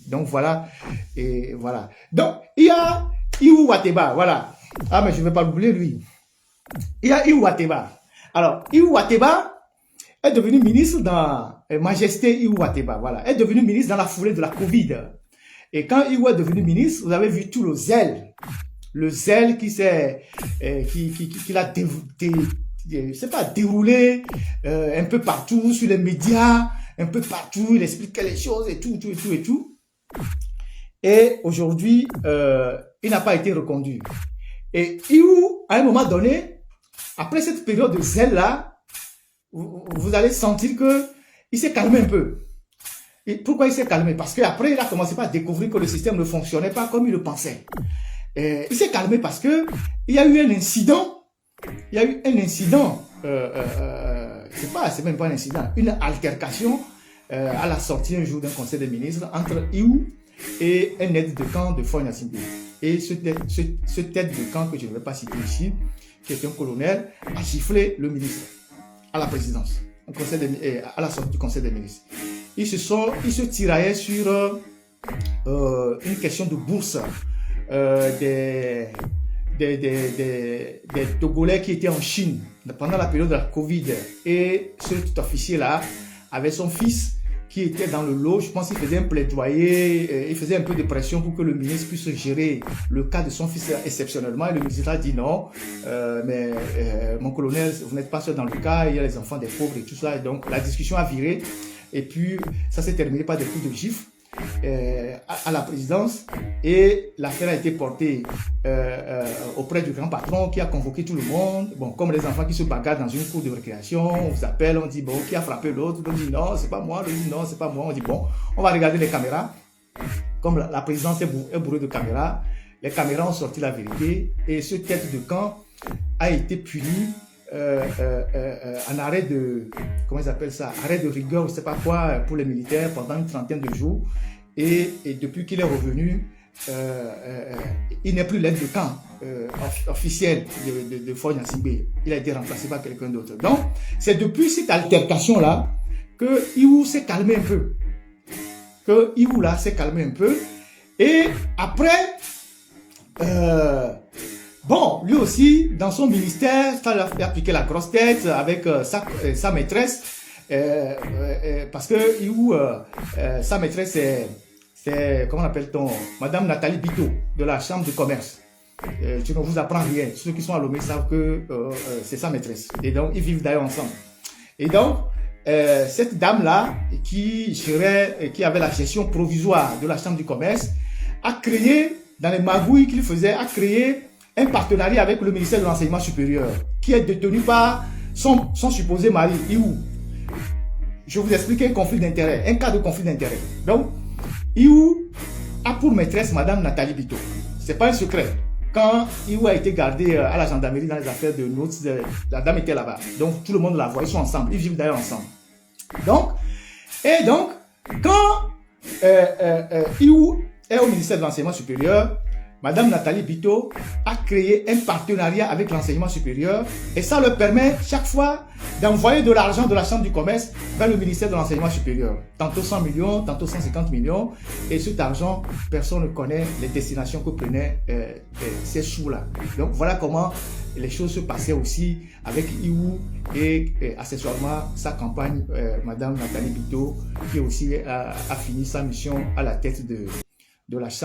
Donc voilà, et voilà. Donc il y a Iwu Wateba, voilà. Ah mais je ne vais pas l'oublier lui. Il y a Iwu Wateba. Alors Iwu Wateba est devenu ministre dans Majesté Iwu Wateba, voilà. Est devenu ministre dans la foulée de la Covid. Et quand Iwu est devenu ministre, vous avez vu tout le zèle qui s'est, qui l'a déroulé un peu partout sur les médias, un peu partout, il expliquait les choses et tout. Et aujourd'hui, il n'a pas été reconduit. Et Iwu, à un moment donné, après cette période de zèle-là, vous allez sentir que il s'est calmé un peu. Et pourquoi il s'est calmé? Parce qu'après, il a commencé à découvrir que le système ne fonctionnait pas comme il le pensait. Il s'est calmé parce que il y a eu un incident. Il y a eu un incident. C'est même pas un incident. Une altercation à la sortie un jour d'un conseil des ministres entre Iwu et un aide de camp de Faure Gnassingbé. Et ce tête de camp que je ne vais pas citer ici, qui est un colonel, a giflé le ministre à la présidence, à la sortie du conseil des ministres. Ils se tiraillaient sur une question de bourse des Togolais qui étaient en Chine pendant la période de la Covid. Et ce officier-là avait son fils qui était dans le lot. Je pense qu'il faisait un plaidoyer, il faisait un peu de pression pour que le ministre puisse gérer le cas de son fils exceptionnellement. Et le ministre a dit non, mais mon colonel, vous n'êtes pas seul dans le cas, il y a les enfants des pauvres et tout ça. Et donc la discussion a viré. Et puis ça s'est terminé par des coups de gifle à la présidence. Et l'affaire a été portée auprès du grand patron qui a convoqué tout le monde. Bon, comme les enfants qui se bagarrent dans une cour de récréation, on vous appelle, on dit bon, qui a frappé l'autre? On dit non, c'est pas moi. On dit non, c'est pas moi. On dit bon, on va regarder les caméras. Comme la présidence est bourrée de caméras, les caméras ont sorti la vérité. Et ce tête de camp a été puni en arrêt de, comment ils appellent ça, arrêt de rigueur, je sais pas quoi, pour les militaires pendant une trentaine de jours. Et depuis qu'il est revenu, il n'est plus l'aide de camp officiel de Faure Gnassingbé. Il a été remplacé par quelqu'un d'autre. Donc, c'est depuis cette altercation-là que Iwu s'est calmé un peu. Et après, bon, lui aussi, dans son ministère, ça lui a fait appliquer la grosse tête avec sa maîtresse. Parce que Iwu, sa maîtresse, c'est, comment appelle-t-on, Madame Nathalie Bito, de la Chambre de commerce. Je ne vous apprends rien. Ceux qui sont à Lomé savent que c'est sa maîtresse. Et donc, ils vivent d'ailleurs ensemble. Et donc, cette dame-là, qui avait la gestion provisoire de la Chambre du commerce, a créé, dans les magouilles qu'il faisait, a créé un partenariat avec le ministère de l'Enseignement supérieur, qui est détenu par son supposé mari, Iwu. Je vous explique un conflit d'intérêt, un cas de conflit d'intérêt. Donc, Iwu a pour maîtresse Madame Nathalie Bito. C'est pas un secret. Quand Iwu a été gardé à la gendarmerie dans les affaires de notes, la dame était là-bas. Donc, tout le monde la voit, ils sont ensemble, ils vivent d'ailleurs ensemble. Donc, quand Iwu est au ministère de l'Enseignement supérieur, Madame Nathalie Bito a créé un partenariat avec l'enseignement supérieur et ça leur permet chaque fois d'envoyer de l'argent de la Chambre du commerce vers le ministère de l'Enseignement supérieur. Tantôt 100 millions, tantôt 150 millions. Et cet argent, personne ne connaît les destinations que prenaient ces sous-là. Donc voilà comment les choses se passaient aussi avec Iwu et accessoirement sa campagne, Madame Nathalie Bito, qui aussi a fini sa mission à la tête de la Chambre.